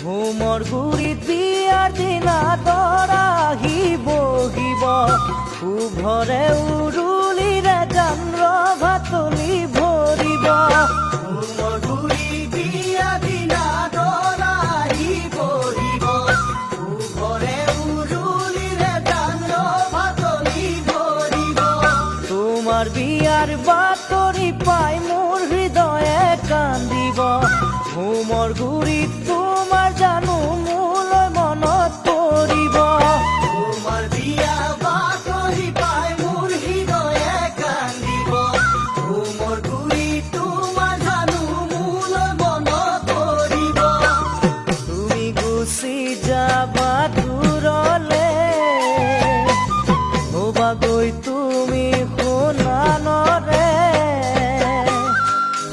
ঘুমৰ গুৰিত বিয়াৰ দিনা দৰা আহি বহিব শুভৰে উৰুলিৰে গান ৰভাতলি ভৰিব ঘুমৰ গুৰিত বিয়াৰ দিনা দৰা আহি বহিব শুভৰে উৰুলিৰে গান ৰভাতলি ভৰিব তোমাৰ বিয়াৰ বাতৰি পাই মোৰ হৃদয়ে কান্দিব ঘুমৰ গুৰিত তোমাৰ জানো মোলৈ মনত পৰিব তোমাৰ বিয়া বাতৰি পাই মোৰ হৃদয়ে কান্দিব ঘুমৰ গুৰিত তোমাৰ জানো মোলৈ মনত পৰিব তুমি গুচি যাবা দূৰলে হবাগৈ তুমি সোণানৰে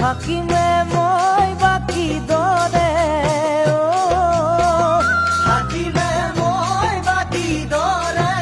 থাকিমে মই বাকী দৰে থাকিমে মই বাকী দৰে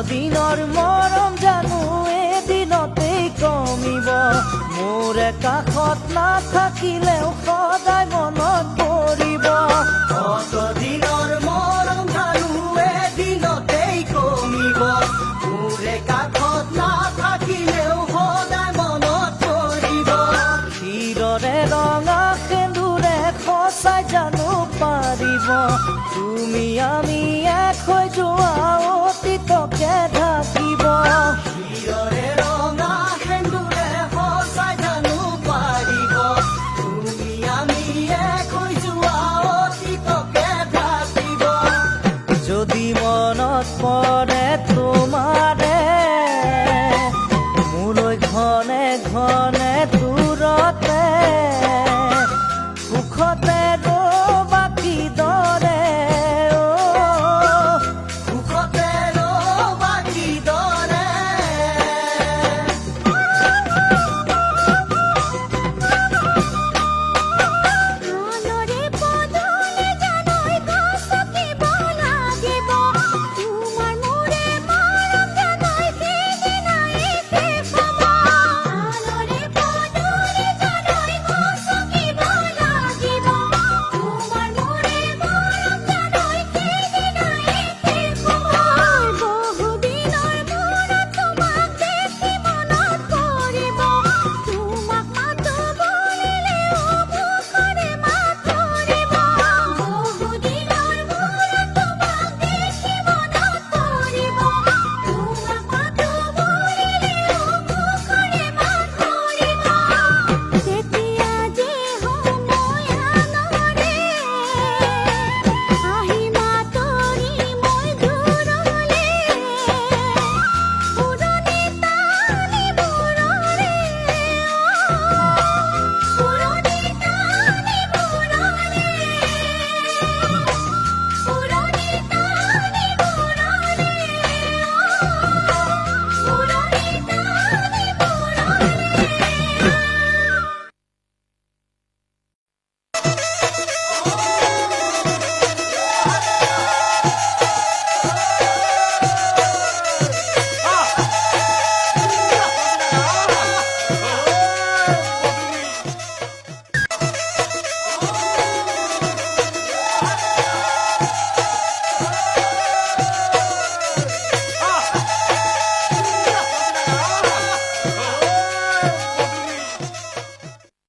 দিনৰ মৰম জানো এদিনতেই কমিব মোৰে কাষত নাথাকিলেও সদায় মনত পৰিব দিনৰ মৰম জানো এদিনতেই কমিব মোৰে কাষত নাথাকিলেও সদায় মনত পৰিব শিৰৰে ৰঙা সেন্দুৰে সঁচাই জানো পাৰিব তুমি আমি এক হৈ যোৱা